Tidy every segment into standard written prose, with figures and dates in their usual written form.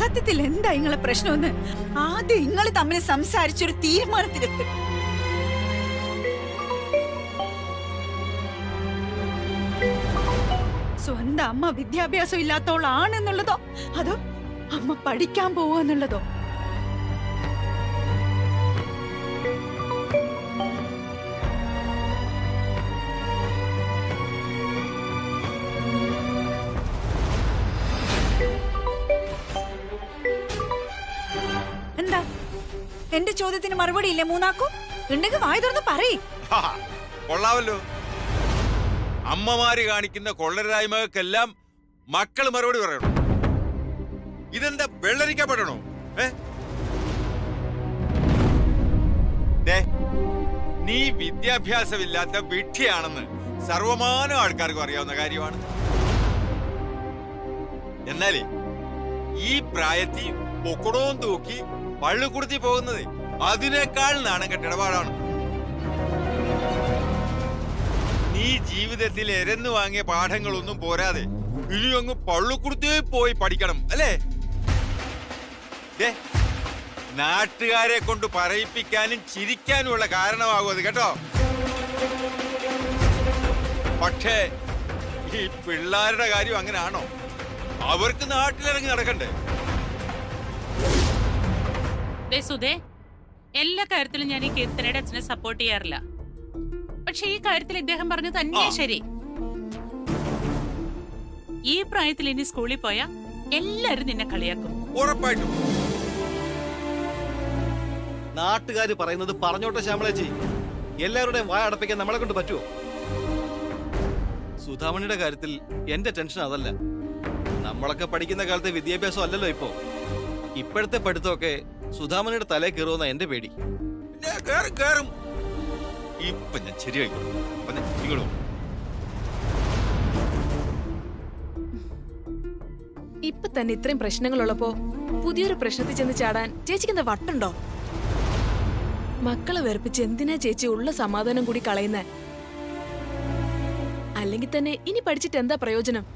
സത്യത്തിൽ എന്താ നിങ്ങളെ പ്രശ്നമെന്ന് ആദ്യം നിങ്ങൾ തമ്മിൽ സംസാരിച്ചൊരു തീരുമാനത്തിലെത്ത്. സ്വന്തം അമ്മ വിദ്യാഭ്യാസം ഇല്ലാത്തവളാണെന്നുള്ളതോ അതോ അമ്മ പഠിക്കാൻ പോവാന്നുള്ളതോ? എന്താ എന്റെ ചോദ്യത്തിന് മറുപടി ഇല്ലേ മൂന്നാക്കൂ? ഉണ്ടെങ്കിൽ വായ തുറന്ന് പറയ്. കൊള്ളാവല്ലോ, അമ്മമാര് കാണിക്കുന്ന കൊള്ളരായ്മകൾക്കെല്ലാം മക്കൾ മറുപടി പറയണോ? ഇതെന്താ വെള്ളരിക്കപ്പെടണോ? നീ വിദ്യാഭ്യാസമില്ലാത്ത വിഡ്ഢിയാണെന്ന് സർവമാനം ആൾക്കാർക്കും അറിയാവുന്ന കാര്യമാണ്. എന്നാലേ ഈ പ്രായത്തിൽ പൊക്കടവും തൂക്കി പള്ളിക്കുടുത്തി പോകുന്നത് അതിനേക്കാൾ നാണം കെട്ടിടപാടാണ്. നീ ജീവിതത്തിൽ എരന്നു വാങ്ങിയ പാഠങ്ങളൊന്നും പോരാതെ ഇനി അങ്ങ് പള്ളിക്കുടുത്തി പോയി പഠിക്കണം അല്ലേ? നാട്ടുകാരെ കൊണ്ട് പറയിപ്പിക്കാനും ചിരിക്കാനുമുള്ള കാരണമാകും അത് കേട്ടോ. പക്ഷേ ഈ പിള്ളേരുടെ കാര്യം അങ്ങനെയാണോ? അവർക്ക് നാട്ടിലിറങ്ങി നടക്കണ്ടേ? സുധേ, എല്ലാ കാര്യത്തിലും ഞാൻ ഈ കീർത്തനയുടെ അച്ഛനെ സപ്പോർട്ട് ചെയ്യാറില്ല. പക്ഷെ ഈ കാര്യത്തിൽ ഇദ്ദേഹം പറഞ്ഞു തന്നെ ശരി. ഈ പ്രായത്തിൽ ഇനി സ്കൂളിൽ പോയാ എല്ലാരും നിന്നെ കളിയാക്കും. ഉറപ്പായിട്ടും. നാട്ടുകാര് പറയുന്നത് പറഞ്ഞോട്ടെ ശ്യാമളേച്ചി, എല്ലാവരുടെയും വായ അടപ്പിക്കാൻ നമ്മളെ കൊണ്ട് പറ്റുമോ? സുധാമണിയുടെ കാര്യത്തിൽ എന്റെ ടെൻഷൻ അതല്ല. നമ്മളൊക്കെ പഠിക്കുന്ന കാലത്തെ വിദ്യാഭ്യാസം അല്ലല്ലോ ഇപ്പോ. ഇപ്പോഴത്തെ പഠിത്തമൊക്കെ സുധാമണിയുടെ തലേ കയറുമെന്ന എന്റെ പേടി. ഇപ്പൊ ഞാൻ ശരിയായിക്കോളും. ഇപ്പൊ തന്നെ ഇത്രയും പ്രശ്നങ്ങളുള്ളപ്പോ പുതിയൊരു പ്രശ്നത്തിൽ ചെന്ന് ചാടാൻ ചേച്ചിക്ക് എന്താ വട്ടുണ്ടോ? മക്കളെ വെറുപ്പിച്ച് എന്തിനാ ചേച്ചി ഉള്ള സമാധാനം കൂടി കളയുന്നേ? അല്ലെങ്കിൽ തന്നെ ഇനി പഠിച്ചിട്ട് എന്താ പ്രയോജനം?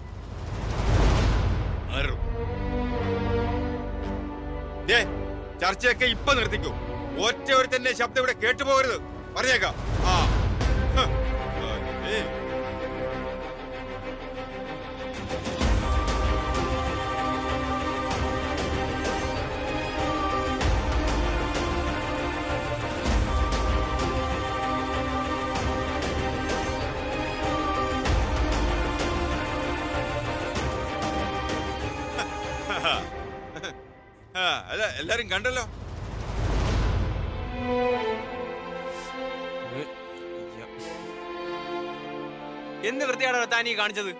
ചർച്ചയൊക്കെ ഇപ്പൊ നിർത്തിക്കൂ. ഒറ്റ ഒരു തന്നെ ശബ്ദം ഇവിടെ കേട്ടുപോകരുത്, പറഞ്ഞേക്കാം. അല്ല, എല്ലാരും കണ്ടല്ലോ. എന്ത് വൃത്തിയാണ് താൻ ഈ കാണിച്ചത്?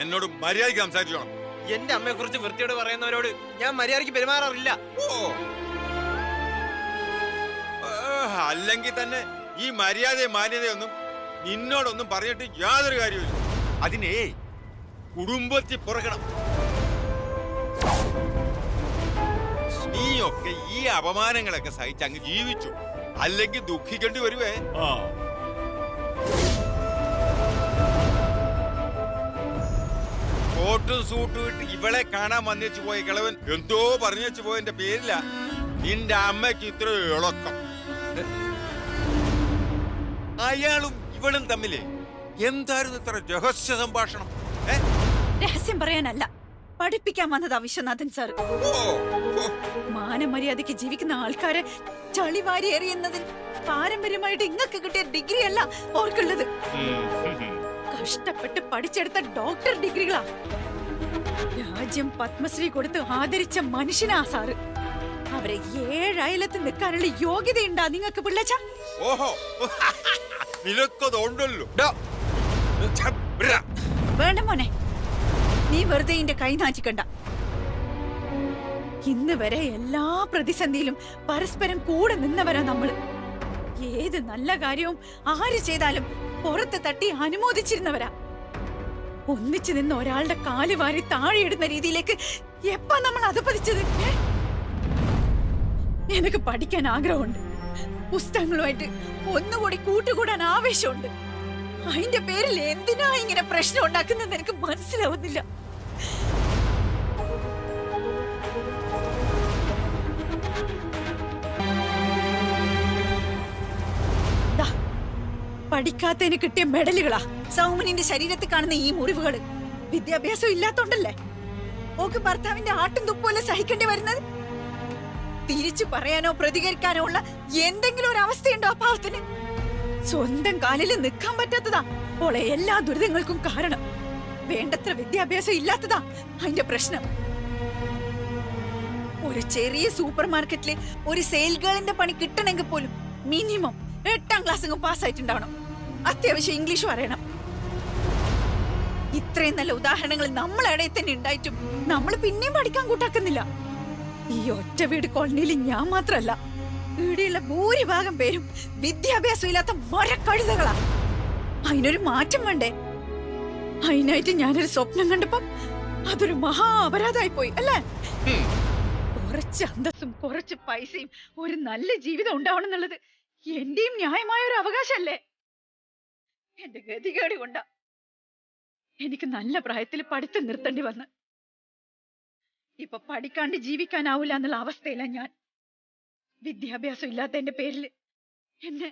എന്നോട് മര്യാദയ്ക്ക് സംസാരിച്ചോണം. എന്റെ അമ്മയെ കുറിച്ച് വൃത്തിയോട് പറയുന്നവരോട് ഞാൻ മര്യാദയ്ക്ക് പെരുമാറാറില്ല. അല്ലെങ്കിൽ തന്നെ ഈ മര്യാദയും മാന്യതയൊന്നും നിന്നോടൊന്നും പറഞ്ഞിട്ട് യാതൊരു കാര്യമില്ല. അതിനെ കുടുംബത്തിൽ പുറക്കണം. നീയൊക്കെ ഈ അപമാനങ്ങളൊക്കെ സഹിച്ച് അങ്ങ് ജീവിച്ചു, അല്ലെങ്കിൽ ദുഃഖിക്കേണ്ടി വരുവേ. കോട്ടും സൂട്ടും ഇട്ട് ഇവളെ കാണാൻ വന്നേച്ചു പോയ കിളവൻ എന്തോ പറഞ്ഞേച്ചു പോയതിന്റെ പേരില നിന്റെ അമ്മയ്ക്ക് ഇത്ര ഇളക്കം. അയാളും ഇവളും തമ്മില് എന്തായിരുന്നു ഇത്ര രഹസ്യ സംഭാഷണം? രഹസ്യം പറയാനല്ല, പഠിപ്പിക്കാൻ വന്നതാ വിശ്വനാഥൻ സാർ. മാനമര്യാദയ്ക്ക് ജീവിക്കുന്ന ആൾക്കാരെ ചളിവാരി എറിയുന്നതിൽ പാരമ്പര്യമായിട്ട് ഇങ്ങക്ക് കിട്ടിയ ഡിഗ്രി അല്ല ഓർക്കുള്ളത്. കഷ്ടപ്പെട്ട് പഠിച്ചെടുത്ത ഡോക്ടർ ഡിഗ്രികളാ. രാജ്യം പത്മശ്രീ കൊടുത്ത് ആദരിച്ച മനുഷ്യനാ സാറ്. അവരെ 7 അയലത്ത് നിൽക്കാനുള്ള യോഗ്യതയുണ്ടാ നിങ്ങൾക്ക് പിള്ളച്ച? ഓഹോ, നിനക്കതുണ്ടല്ലോ. വേണ്ട മോനെ, നീ വെറുതെ ഇന്റെ കൈ നാച്ചിക്കണ്ട. ഇന്ന് വരെ എല്ലാ പ്രതിസന്ധിയിലും പരസ്പരം കൂടെ നിന്നവരാ നമ്മള്. ഏത് നല്ല കാര്യവും ആര് ചെയ്താലും പുറത്ത് തട്ടി അനുമോദിച്ചിരുന്നവരാ. ഒന്നിച്ചു നിന്ന് ഒരാളുടെ കാല് വാരി താഴെയിടുന്ന രീതിയിലേക്ക് എപ്പാ നമ്മൾ അധപതിച്ചത്? എനിക്ക് പഠിക്കാൻ ആഗ്രഹമുണ്ട്, പുസ്തകങ്ങളുമായിട്ട് ഒന്നുകൂടി കൂട്ടുകൂടാൻ ആവേശമുണ്ട്. അതിന്റെ പേരിൽ എന്തിനാ ഇങ്ങനെ പ്രശ്നം ഉണ്ടാക്കുന്നത് എനിക്ക് മനസ്സിലാവുന്നില്ല. പഠിക്കാത്തതിന് കിട്ടിയ മെഡലുകളാ സൗമനിന്റെ ശരീരത്തിൽ കാണുന്ന ഈ മുറിവുകള്. വിദ്യാഭ്യാസം ഇല്ലാത്തോണ്ടല്ലേ ഓക്ക് ഭർത്താവിന്റെ ആട്ടും തുപ്പോലെ സഹിക്കേണ്ടി വരുന്നത്? തിരിച്ചു പറയാനോ പ്രതികരിക്കാനോ ഉള്ള എന്തെങ്കിലും ഒരു അവസ്ഥയുണ്ടോ ആ പാവത്തിന്? സ്വന്തം കാലിൽ നിൽക്കാൻ പറ്റാത്തതാ ഓളെ എല്ലാ ദുരിതങ്ങൾക്കും കാരണം. വേണ്ടത്ര വിദ്യാഭ്യാസം ഇല്ലാത്തതാ അതിന്റെ പ്രശ്നം. ഒരു ചെറിയ സൂപ്പർ മാർക്കറ്റിലെ ഒരു സെയിൽ ഗേളിന്റെ പണി കിട്ടണമെങ്കിൽ പോലും മിനിമം 8ാം ക്ലാസ് പാസ്സായിട്ടുണ്ടാവണം. അത്യാവശ്യം ഇംഗ്ലീഷും അറിയണം. ഇത്രയും നല്ല ഉദാഹരണങ്ങൾ നമ്മളെ തന്നെ ഉണ്ടായിട്ടും നമ്മൾ പിന്നെയും പഠിക്കാൻ കൂട്ടാക്കുന്നില്ല. ഈ ഒറ്റ വീട് കോളനിയിൽ ഞാൻ മാത്രല്ല, ഇവിടെയുള്ള ഭൂരിഭാഗം പേരും വിദ്യാഭ്യാസം ഇല്ലാത്ത മരക്കഴുതകളാ. അതിനൊരു മാറ്റം വേണ്ടേ? അതിനായിട്ട് ഞാനൊരു സ്വപ്നം കണ്ടപ്പോ അതൊരു മഹാ അപരാധമായി പോയി അല്ലേ? കുറച്ച് അന്തസ്സും കുറച്ച് പൈസയും ഒരു നല്ല ജീവിതം ഉണ്ടാവണം എന്നുള്ളത് എന്റെയും ന്യായമായ ഒരു അവകാശമല്ലേ? എന്റെ ഗതികേട് കൊണ്ടാ എനിക്ക് നല്ല പ്രായത്തിൽ പഠിത്തം നിർത്തേണ്ടി വന്ന്. ഇപ്പൊ പഠിക്കാണ്ട് ജീവിക്കാനാവൂല എന്നുള്ള അവസ്ഥയില ഞാൻ. വിദ്യാഭ്യാസം ഇല്ലാത്തതിന്റെ പേരിൽ എന്നെ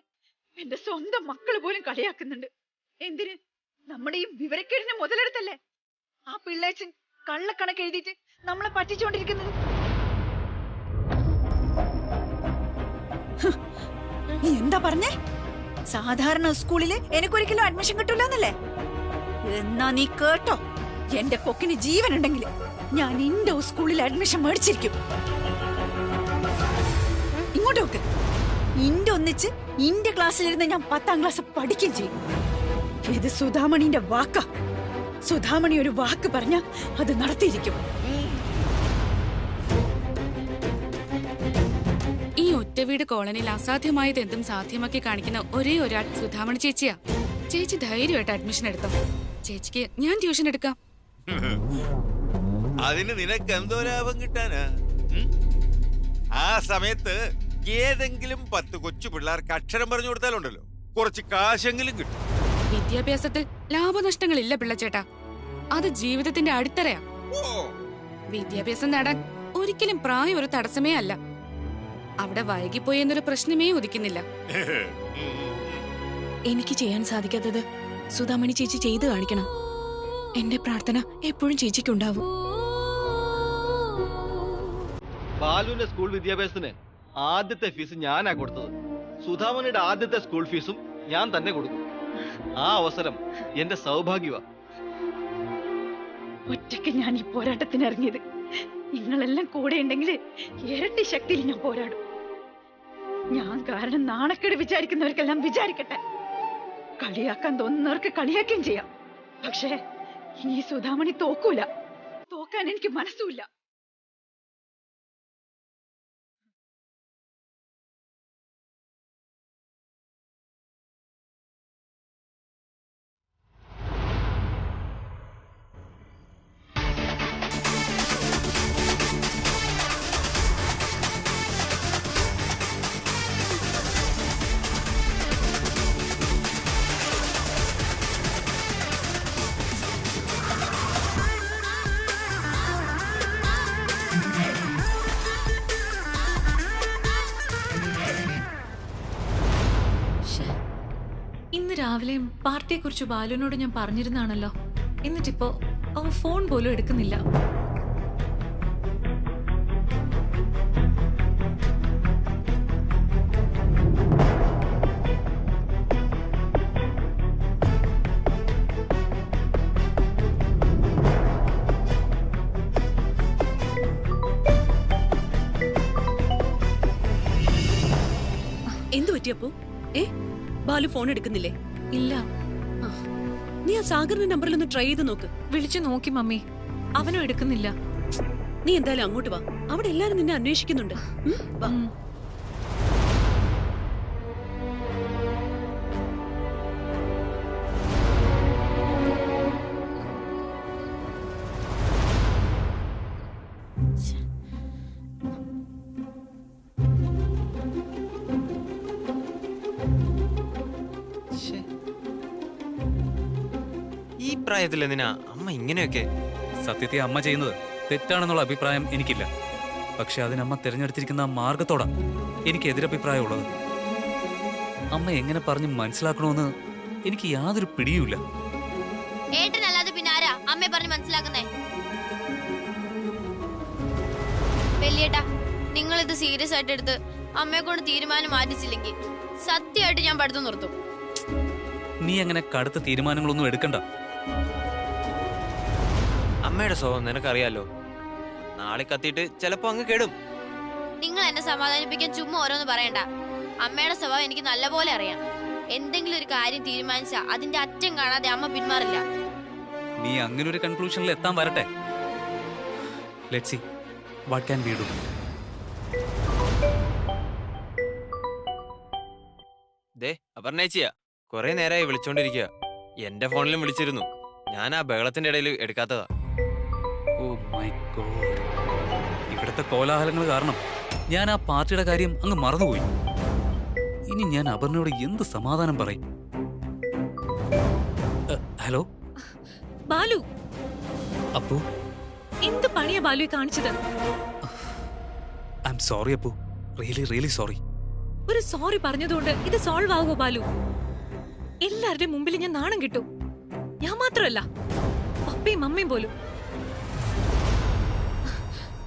എന്റെ സ്വന്തം മക്കള് പോലും കളിയാക്കുന്നുണ്ട്. എന്തിന്? നമ്മുടെ ഈ വിവരക്കേടിനെ മുതലെടുത്തല്ലേ ആ പിള്ളേച്ചൻ കള്ളക്കണക്ക് എഴുതിയിട്ട് നമ്മളെ പറ്റിച്ചുകൊണ്ടിരിക്കുന്നത്. നീ എന്താ പറഞ്ഞേ? സാധാരണ സ്കൂളില് എനിക്കൊരിക്കലും അഡ്മിഷൻ കിട്ടൂല എന്നല്ലേ? എന്നാ നീ കേട്ടോ, എന്റെ കൊക്കിന് ജീവൻ ഉണ്ടെങ്കിൽ ഞാൻ ഇന്റെ സ്കൂളിൽ അഡ്മിഷൻ മേടിച്ചിരിക്കും. ഇങ്ങോട്ട് നോക്ക്. ഇന്റെ ഒന്നിച്ച് ഇന്റെ ക്ലാസ്സിലിരുന്ന് ഞാൻ 10ാം ക്ലാസ് പഠിക്കുകയും ചെയ്യും. ഇത് സുധാമണിന്റെ വാക്കാ. സുധാമണി ഒരു വാക്ക് പറഞ്ഞ അത് നടത്തിയിരിക്കും. ഈ ഒറ്റവീട് കോളനിയിൽ അസാധ്യമായത് എന്തും സാധ്യമാക്കി കാണിക്കുന്ന ഒരേ ഒരാൾ സുധാമണി ചേച്ചിയാ. ചേച്ചി ധൈര്യമായിട്ട് അഡ്മിഷൻ എടുത്തോ. ചേച്ചിക്ക് ഞാൻ ട്യൂഷൻ എടുക്കാം. അതിന് നിനക്ക് എന്തോ ലാഭം കിട്ടാനാ? ആ സമയത്ത് ഏതെങ്കിലും 10 കൊച്ചു പിള്ളേർക്ക് അക്ഷരം പറഞ്ഞു കൊടുത്താലുണ്ടല്ലോ കുറച്ച് കാശെങ്കിലും കിട്ടും. വിദ്യാഭ്യാസത്തിൽ ലാഭനഷ്ടങ്ങളില്ല പിള്ളച്ചേട്ടാ. അത് ജീവിതത്തിന്റെ അടിത്തറയാ. വിദ്യാഭ്യാസം നേടാൻ ഒരിക്കലും പ്രായം ഒരു തടസ്സമേ അല്ല. അവിടെ വൈകിപ്പോയി എന്നൊരു പ്രശ്നമേ ഉദിക്കുന്നില്ല. എനിക്ക് ചെയ്യാൻ സാധിക്കാത്തത് സുധാമണി ചേച്ചി ചെയ്തു കാണിക്കണം. എന്റെ പ്രാർത്ഥന എപ്പോഴും ചേച്ചിക്കുണ്ടാവും. ബാലുവിന്റെ സ്കൂൾ വിദ്യാഭ്യാസത്തിന് ആദ്യത്തെ ഫീസ് ഞാനാ കൊടുത്തത്. സുധാമണിയുടെ ആദ്യത്തെ സ്കൂൾ ഫീസും ഞാൻ തന്നെ കൊടുക്കും. ആ അവസരം എന്റെ സൗഭാഗ്യമാ. ഒറ്റയ്ക്ക് ഞാൻ ഈ പോരാട്ടത്തിന് ഇറങ്ങിയത്. നിങ്ങളെല്ലാം കൂടെ ഉണ്ടെങ്കിൽ ഇരട്ടി ശക്തിയിൽ ഞാൻ പോരാടും. ഞാൻ കാരണം നാണക്കേട് വിചാരിക്കുന്നവർക്കെല്ലാം വിചാരിക്കട്ടെ. കളിയാക്കാൻ തോന്നുന്നവർക്ക് കളിയാക്കുകയും ചെയ്യാം. പക്ഷേ ഈ സുധാമണി തോക്കൂല. തോക്കാൻ എനിക്ക് മനസ്സുമില്ല. ഇന്ന് രാവിലെയും പാർട്ടിയെക്കുറിച്ച് ബാലുവിനോട് ഞാൻ പറഞ്ഞിരുന്നാണല്ലോ. എന്നിട്ടിപ്പോ അവൻ ഫോൺ പോലും എടുക്കുന്നില്ല. എന്തു പറ്റിയപ്പോ? ബാലു ഫോൺ എടുക്കുന്നില്ലേ? ഇല്ല. നീ ആ സാഗറിന്റെ നമ്പറിൽ ഒന്ന് ട്രൈ ചെയ്ത് നോക്ക്. വിളിച്ചു നോക്കി മമ്മി, അവനും എടുക്കുന്നില്ല. നീ എന്തായാലും അങ്ങോട്ട് വാ. അവിടെ എല്ലാരും നിന്നെ അന്വേഷിക്കുന്നുണ്ട്. വാ. ഈ പ്രായത്തിൽ എന്തിനാ അമ്മ ഇങ്ങനെയൊക്കെ? സത്യത്തെ അമ്മ ചെയ്യുന്നത് തെറ്റാണെന്നുള്ള അഭിപ്രായം എനിക്കില്ല. പക്ഷെ അതിനമ്മ തിരഞ്ഞെടുത്തിരിക്കുന്ന മാർഗത്തോടാ എനിക്ക് എതിരഭിപ്രായമുള്ളത്. അമ്മ എങ്ങനെ പറഞ്ഞ് മനസ്സിലാക്കണമെന്ന് എനിക്ക് യാതൊരു പിടിയുമില്ല. ഏട്ടനല്ലാതെ പിന്നെ ആരാ അമ്മയെ പറഞ്ഞ് മനസ്സിലാക്കുന്നേ? വലിയേട്ടാ, നിങ്ങൾ ഇത് സീരിയസ് ആയിട്ട് എടുത്ത് അമ്മയെ കൊണ്ട് തീരുമാനം മാറ്റിച്ചില്ലെങ്കിൽ സത്യമായിട്ട് ഞാൻ പഠിത്തം നിർത്തും. നീ അങ്ങനെ കടുത്ത തീരുമാനങ്ങളൊന്നും എടുക്കണ്ട. അമ്മയുടെ സ്വഭാവം നിനക്കറിയാലോ. നാളെ കത്തിയിട്ട് ചിലപ്പോ അങ്ങ് കേടും. നിങ്ങൾ എന്നെ സമാധാനിപ്പിക്കാൻ ചുമ്മാ ഓരോന്ന് പറയണ്ട. അമ്മയുടെ സ്വഭാവം എനിക്ക് നല്ലപോലെ അറിയാം. എന്തെങ്കിലും ഒരു കാര്യം തീരുമാനിച്ചാ അതിന്റെ അറ്റം കാണാതെ അമ്മ പിന്മാറില്ല. നീ അങ്ങനെ ഒരു കൺക്ലൂഷനിൽ എത്താൻ വരട്ടെ. Let's see what can we do. ദേ അപർണേച്ചിയാ, കുറെ നേരമായി വിളിച്ചോണ്ടിരിക്കുക. എന്റെ ഫോണിലും വിളിച്ചിരുന്നു. ഞാൻ ആ ബഹളത്തിന്റെ ഇടയിൽ എടുക്കാത്തതാ. ഓ മൈ ഗോഡ്, ഇവിടുത്തെ കോലാഹലങ്ങൾ കാരണം ഞാൻ ആ പാർട്ടിയുടെ കാര്യം അങ്ങ് മറന്നുപോയി. ഇനി ഞാൻ അപർണയോട് എന്ത് സമാധാനം പറയും? ഹലോ ബാലു, അപ്പു. എന്ത് പണിയാ ബാലു കാണിച്ചത്? I am sorry Appu, really sorry. ഒരു സോറി പറഞ്ഞതുകൊണ്ട് ഇത് സോൾവ് ആകുമോ ബാലു? എല്ലാവരുടെയും മുമ്പിൽ ഞാൻ നാണം കിട്ടും. ഞാൻ മാത്രമല്ല, പപ്പയും അമ്മയും പോലും.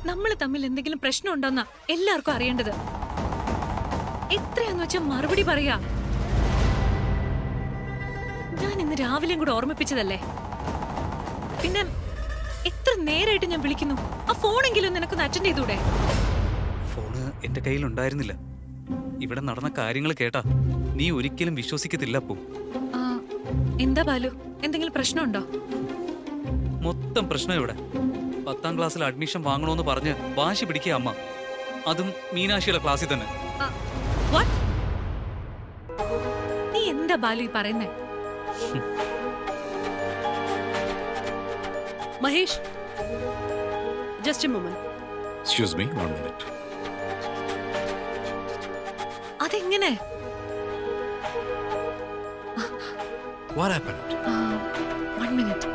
നമ്മൾ തമ്മിൽ എന്തെങ്കിലും പ്രശ്നം ഉണ്ടോന്നാ എല്ലാവർക്കും അറിയേണ്ടത്. എത്രയാന്ന് വെച്ചാൽ മറുപടി പറയാ. ഞാൻ ഇന്ന് രാവിലെയും കൂടെ ഓർമ്മിപ്പിച്ചതല്ലേ. പിന്നെ എത്ര നേരമായിട്ട് ഞാൻ വിളിക്കുന്നു. ആ ഫോണെങ്കിലും നിനക്കൊന്ന് അറ്റൻഡ് ചെയ്തൂടെ? ഫോണ് എന്റെ കയ്യിൽ ഉണ്ടായിരുന്നില്ല. ഇവിടെ നടന്ന കാര്യങ്ങൾ കേട്ടാ നീ ഒരിക്കലും വിശ്വസിക്കത്തില്ല അപ്പു. എന്താ ബാലു, എന്തെങ്കിലും പ്രശ്നമുണ്ടോ? മൊത്തം പ്രശ്നം ഇവിടെ. 10ാം ക്ലാസ്സിൽ അഡ്മിഷൻ വാങ്ങണോന്ന് പറഞ്ഞ് വാശി പിടിക്കുക അമ്മ. അതും മീനാക്ഷിയുടെ ക്ലാസ്സിൽ തന്നെ. നീ എന്താ ബാലു ഈ പറയുന്നേ? Mahesh, just A moment. Excuse me, 1 minute. അതെങ്ങനെ? What happened? 1 minute.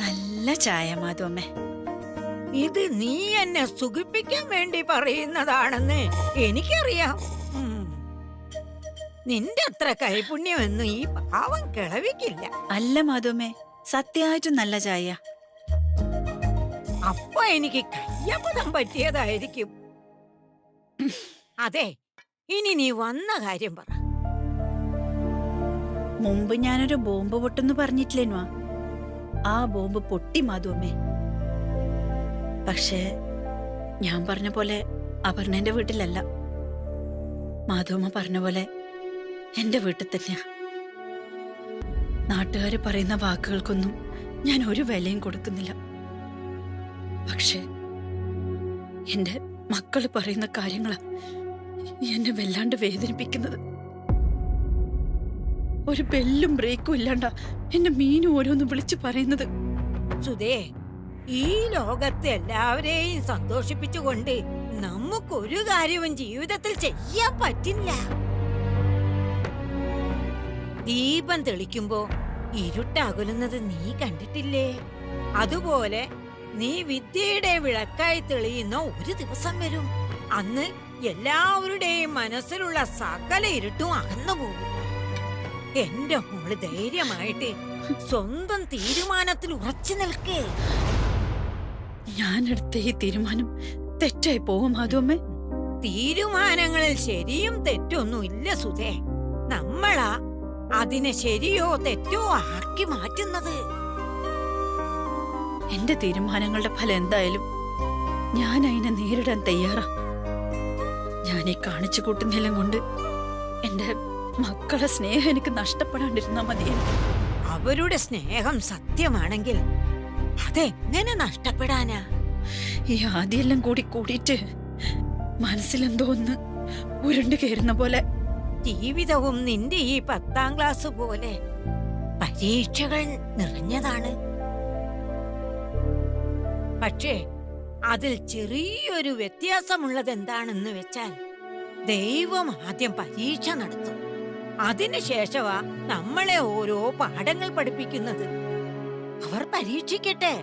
നല്ല ചായ മാധവമ്മേ. ഇത് നീ എന്നെ സുഖിപ്പിക്കാൻ വേണ്ടി പറയുന്നതാണെന്ന് എനിക്കറിയാം. നിന്റെ അത്ര കൈപുണ്യമൊന്നും ഈ പാവം കിളവിക്കില്ല. അല്ല മാധവമ്മേ, സത്യമായിട്ടും നല്ല ചായ. അപ്പൊ എനിക്ക് കയ്യബദ്ധം പറ്റിയതായിരിക്കും. അതെ, ഇനി നീ വന്ന കാര്യം പറ. മുമ്പ് ഞാനൊരു ബോംബ് പൊട്ടെന്ന് പറഞ്ഞിട്ടില്ലേനു? ആ ബോംബ് പൊട്ടി മാധവമ്മേ. പക്ഷേ ഞാൻ പറഞ്ഞ പോലെ അപർണന്റെ വീട്ടിലല്ല. മാധവമ്മ പറഞ്ഞ പോലെ എന്റെ വീട്ടിൽ തന്നെയാ. നാട്ടുകാര് പറയുന്ന വാക്കുകൾക്കൊന്നും ഞാൻ ഒരു വിലയും കൊടുക്കുന്നില്ല. പക്ഷേ എന്റെ മക്കള് പറയുന്ന കാര്യങ്ങളാ എന്നെ വല്ലാണ്ട് വേദനിപ്പിക്കുന്നത്. ഒരു ബെല്ലും ബ്രേക്കും ഇല്ലാണ്ട എന്റെ മീനും ഓരോന്ന് വിളിച്ചു പറയുന്നത്. സുധേ, ഈ ലോകത്തെ എല്ലാവരെയും സന്തോഷിപ്പിച്ചുകൊണ്ട് നമുക്കൊരു കാര്യവും ജീവിതത്തിൽ ചെയ്യാൻ പറ്റില്ല. ദീപം തെളിക്കുമ്പോ ഇരുട്ടകലുന്നത് നീ കണ്ടിട്ടില്ലേ? അതുപോലെ നീ വിദ്യയുടെ വിളക്കായി തെളിയുന്ന ഒരു ദിവസം വരും. അന്ന് എല്ലാവരുടെയും മനസ്സിലുള്ള സകല ഇരുട്ടും അകന്നു പോകും. എന്റെ മോള് ധൈര്യമായിട്ട് സ്വന്തം തീരുമാനത്തിൽ ഉറച്ചു നിൽക്കേ. ഞാനെടുത്ത ഈ തീരുമാനം തെറ്റായി പോവും മാധവമ്മേ. തീരുമാനങ്ങളിൽ ശരിയും തെറ്റൊന്നും ഇല്ല സുധേ. നമ്മളാ അതിനെ ശരിയോ തെറ്റോ ആക്കി മാറ്റുന്നത്. എന്റെ തീരുമാനങ്ങളുടെ ഫലം എന്തായാലും ഞാൻ അതിനെ നേരിടാൻ തയ്യാറാ. ഞാൻ ഈ കാണിച്ചു കൂട്ടുന്നതിലും കൊണ്ട് എന്റെ മക്കളുടെ സ്നേഹം എനിക്ക് നഷ്ടപ്പെടാണ്ടിരുന്നാ മതിയെ. അവരുടെ സ്നേഹം സത്യമാണെങ്കിൽ അതെങ്ങനെ നഷ്ടപ്പെടാനാ? ഈ ആദ്യെല്ലാം കൂടിയിട്ട് മനസ്സിലെന്തോ ഒന്ന് ഉരുണ്ടു കയറുന്ന പോലെ. ജീവിതവും നിന്റെ ഈ 10ാം ക്ലാസ് പോലെ പരീക്ഷകൾ നിറഞ്ഞതാണ്. പക്ഷേ അതിൽ ചെറിയൊരു വ്യത്യാസമുള്ളത് എന്താണെന്ന് വെച്ചാൽ ദൈവം ആദ്യം പരീക്ഷ നടത്തും. അതിനുശേഷമാ നമ്മളെ ഓരോ പാഠങ്ങൾ പഠിപ്പിക്കുന്നത്. അവർ പരീക്ഷിക്കട്ടെ.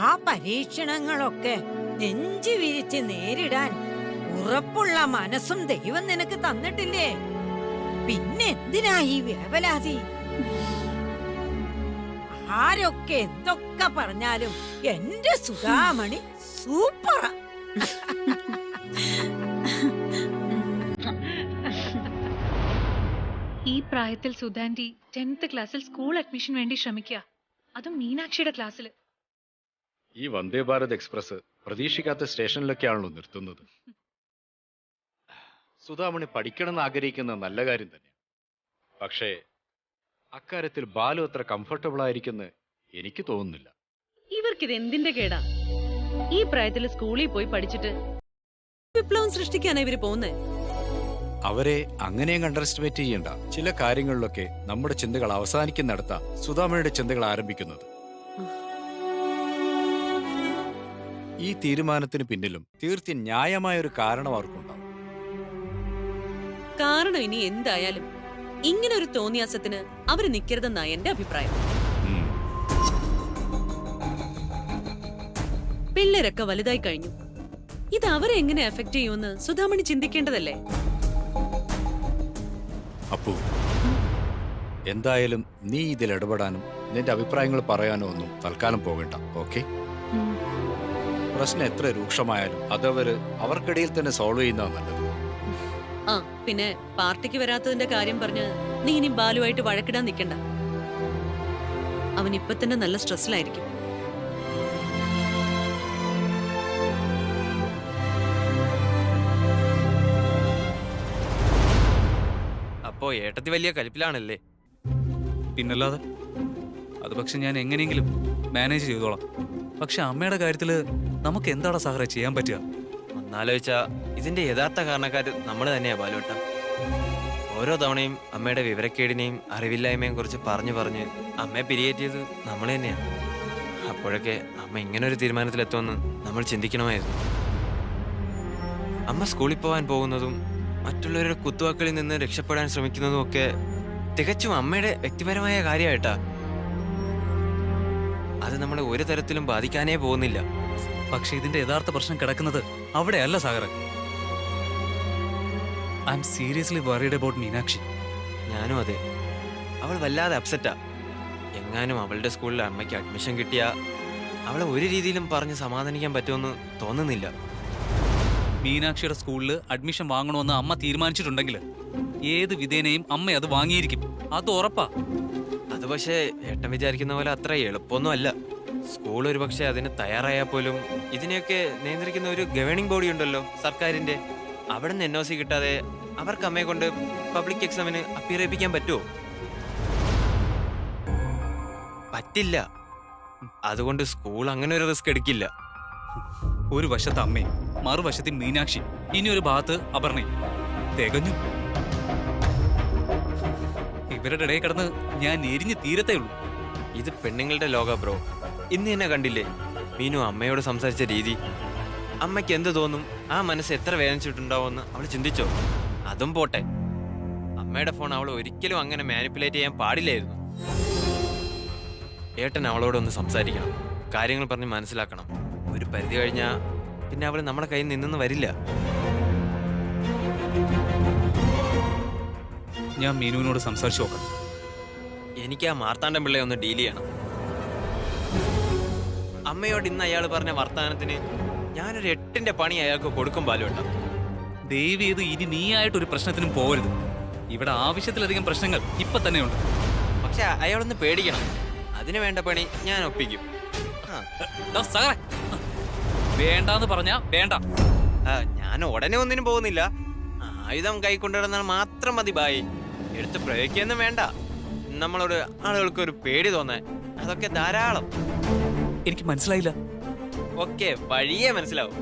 ആ പരീക്ഷണങ്ങളൊക്കെ നെഞ്ചു വിരിച്ച് നേരിടാൻ ഉറപ്പുള്ള മനസ്സും ദൈവം നിനക്ക് തന്നിട്ടില്ലേ? പിന്നെ എന്തിനാ ഈ വേവലാതി? ആരൊക്കെ എന്തൊക്കെ പറഞ്ഞാലും എന്റെ സുധാമണി സൂപ്പറാ. ഈ പ്രായത്തിൽ സുധാന്റി 10th ക്ലാസ്സിൽ സ്കൂൾ അഡ്മിഷൻ വേണ്ടി ശ്രമിക്കുക, അതും മീനാക്ഷിയുടെ ക്ലാസ്സിൽ. ഈ വന്ദേ ഭാരത് എക്സ്പ്രസ് പ്രതീക്ഷിക്കാത്ത സ്റ്റേഷനിലൊക്കെയാണല്ലോ നിർത്തുന്നത്. സുധാമണി പഠിക്കണമെന്ന് ആഗ്രഹിക്കുന്ന നല്ല കാര്യം തന്നെ. പക്ഷേ അക്കാര്യത്തിൽ ബാലു അത്ര കംഫർട്ടബിൾ ആയിരിക്കുമെന്ന് എനിക്ക് തോന്നുന്നില്ല. ഇവർക്കിത് എന്തിന്റെ കേടാ? ഈ പ്രായത്തിൽ സ്കൂളിൽ പോയി പഠിച്ചിട്ട് വിപ്ലവം സൃഷ്ടിക്കാനാ ഇവര് പോകുന്നേ. അവരെ അങ്ങനെയും അണ്ടർഎസ്റ്റിമേറ്റ് ചെയ്യണ്ട. ചില കാര്യങ്ങളിലൊക്കെ നമ്മുടെ ചിന്തകൾ അവസാനിക്കുന്നിടത്താ സുധാമണിയുടെ ചിന്തകൾ ആരംഭിക്കുന്നത്. ഈ തീരുമാനത്തിന് പിന്നിലും തീർച്ചയായും ന്യായമായ ഒരു കാരണം അവർക്കുണ്ടാവും. കാരണം ഇനി എന്തായാലും ഇങ്ങനെ ഒരു തോന്നിയാസത്തിന് അവര് നിൽക്കരുതെന്നാ എന്റെ അഭിപ്രായം. പിള്ളേരൊക്കെ വലുതായി കഴിഞ്ഞു. ഇത് അവരെ എങ്ങനെ എഫക്ട് ചെയ്യുമെന്ന് സുധാമണി ചിന്തിക്കേണ്ടതല്ലേ? അപ്പു, എന്തായാലും നീ ഇതിൽ ഇടപെടാനും നിന്റെ അഭിപ്രായങ്ങൾ പറയാനോ ഒന്നും തൽക്കാലം പോകണ്ട. ഓക്കെ? പ്രശ്നം എത്ര രൂക്ഷമായാലും അതവര് അവർക്കിടയിൽ തന്നെ സോൾവ് ചെയ്യുന്നതാണ് നല്ലത്. ആ പിന്നെ പാർട്ടിക്ക് വരാത്തതിന്റെ കാര്യം പറഞ്ഞ് നീ ഇനി ബാലുവായിട്ട് വഴക്കിടാൻ നിൽക്കണ്ട. അവൻ ഇപ്പൊ തന്നെ നല്ല സ്ട്രെസ്സിലായിരിക്കും. അപ്പോ ഏട്ടത്തി വലിയ കലിപ്പിലാണല്ലേ? പിന്നല്ലാതെ. അത് പക്ഷെ ഞാൻ എങ്ങനെയെങ്കിലും മാനേജ് ചെയ്തോളാം. പക്ഷെ അമ്മയുടെ കാര്യത്തില് നമുക്ക് എന്താടാ സാഹചര്യ ചെയ്യാൻ പറ്റുക? ഒന്നാലോചിച്ചാ ഇതിന്റെ യഥാർത്ഥ കാരണക്കാര് നമ്മൾ തന്നെയാ ബാലുവേട്ട. ഓരോ തവണയും അമ്മയുടെ വിവരക്കേടിനെയും അറിവില്ലായ്മയും കുറിച്ച് പറഞ്ഞ് അമ്മയെ പിരിയേറ്റിയത് നമ്മൾ തന്നെയാണ്. അപ്പോഴൊക്കെ അമ്മ ഇങ്ങനൊരു തീരുമാനത്തിലെത്തുമെന്ന് നമ്മൾ ചിന്തിക്കണമായിരുന്നു. അമ്മ സ്കൂളിൽ പോകാൻ പോകുന്നതും മറ്റുള്ളവരുടെ കുത്തുവാക്കളിൽ നിന്ന് രക്ഷപ്പെടാൻ ശ്രമിക്കുന്നതും ഒക്കെ തികച്ചും അമ്മയുടെ വ്യക്തിപരമായ കാര്യമായിട്ടാ. അത് നമ്മളെ ഒരു തരത്തിലും ബാധിക്കാനേ പോകുന്നില്ല. പക്ഷെ ഇതിന്റെ യഥാർത്ഥ പ്രശ്നം കിടക്കുന്നത് അവിടെയല്ല Sagar. I'm seriously worried about Meenakshi. ഞാനും അതെ. അവൾ വല്ലാതെ അപ്സെറ്റാ. എങ്ങാനും അവളുടെ സ്കൂളിൽ അമ്മയ്ക്ക് അഡ്മിഷൻ കിട്ടിയാ അവളെ ഒരു രീതിയിലും പറഞ്ഞ് സമാധാനിക്കാൻ പറ്റുമെന്ന് തോന്നുന്നില്ല. മീനാക്ഷിയുടെ സ്കൂളിൽ അഡ്മിഷൻ വാങ്ങണമെന്ന് അമ്മ തീരുമാനിച്ചിട്ടുണ്ടെങ്കിൽ ഏത് വിധേനയും അമ്മ അത് വാങ്ങിയിരിക്കും. അത് ഉറപ്പാ. അത് പക്ഷേ ഏട്ടൻ വിചാരിക്കുന്ന പോലെ അത്ര എളുപ്പമൊന്നും അല്ല. സ്കൂൾ ഒരു പക്ഷെ അതിന് തയ്യാറായാൽ പോലും ഇതിനെയൊക്കെ നിയന്ത്രിക്കുന്ന ഒരു ഗവേണിംഗ് ബോഡി ഉണ്ടല്ലോ, സർക്കാരിന്റെ. അവിടെ നിന്ന് NOC കിട്ടാതെ അവർക്ക് അമ്മയെ കൊണ്ട് പബ്ലിക് എക്സാമിന് അപ്പിയർ ചെയ്യിപ്പിക്കാൻ പറ്റുമോ? പറ്റില്ല. അതുകൊണ്ട് സ്കൂൾ അങ്ങനെ ഒരു റിസ്ക് എടുക്കില്ല. ഒരു വശത്ത് അമ്മയും മറുവശത്ത് മീനാക്ഷി, ഇനി ഒരു ഭാഗത്ത് അപർണയും. തികഞ്ഞു. ഇവരുടെ ഇടയിൽ കിടന്ന് ഞാൻ എരിഞ്ഞ് തീരത്തേ ഉള്ളൂ. ഇത് പെണ്ണുങ്ങളുടെ ലോക ബ്രോ. ഇന്ന് തന്നെ കണ്ടില്ലേ മീനു അമ്മയോട് സംസാരിച്ച രീതി? അമ്മയ്ക്ക് എന്ത് തോന്നും, ആ മനസ്സ് എത്ര വേദനിച്ചിട്ടുണ്ടാവുമെന്ന് അവൾ ചിന്തിച്ചോ? അതും പോട്ടെ, അമ്മയുടെ ഫോൺ അവൾ ഒരിക്കലും അങ്ങനെ മാനിപ്പുലേറ്റ് ചെയ്യാൻ പാടില്ലായിരുന്നു. ഏട്ടൻ അവളോടൊന്ന് സംസാരിക്കണം, കാര്യങ്ങൾ പറഞ്ഞ് മനസ്സിലാക്കണം. ഒരു പരിധി കഴിഞ്ഞാൽ പിന്നെ അവൾ നമ്മുടെ കയ്യിൽ നിന്നൊന്നും വരില്ല. ഞാൻ മീനുവിനോട് സംസാരിച്ചു നോക്കാം. എനിക്ക് ആ മാർത്താണ്ഡൻ പിള്ളയെ ഒന്ന് ഡീൽ ചെയ്യണം. അമ്മയോട് ഇന്ന് അയാൾ പറഞ്ഞ വർത്തമാനത്തിന് ഞാനൊരു 8ന്റെ പണി അയാൾക്ക് കൊടുക്കും ബാലുവേട്ട. ദയവ് ചെയ്ത് ഇനി നീയായിട്ടൊരു പ്രശ്നത്തിനും പോകരുത്. ഇവിടെ ആവശ്യത്തിലധികം പ്രശ്നങ്ങൾ ഇപ്പൊ തന്നെയുണ്ട്. പക്ഷെ അയാളൊന്ന് പേടിക്കണം. അതിന് വേണ്ട പണി ഞാൻ ഒപ്പിക്കും. വേണ്ടാന്ന് പറഞ്ഞാ വേണ്ട. ഞാൻ ഉടനെ ഒന്നിനും പോകുന്നില്ല. ആയുധം കൈ കൊണ്ടുവരുന്നാൽ മാത്രം മതി. ബായി എടുത്ത് പ്രയോഗിക്കൊന്നും വേണ്ട. നമ്മളോട് ആളുകൾക്ക് ഒരു പേടി തോന്നാൻ അതൊക്കെ ധാരാളം. എനിക്ക് മനസ്സിലായില്ല. ഓക്കെ, വഴിയേ മനസ്സിലാവും.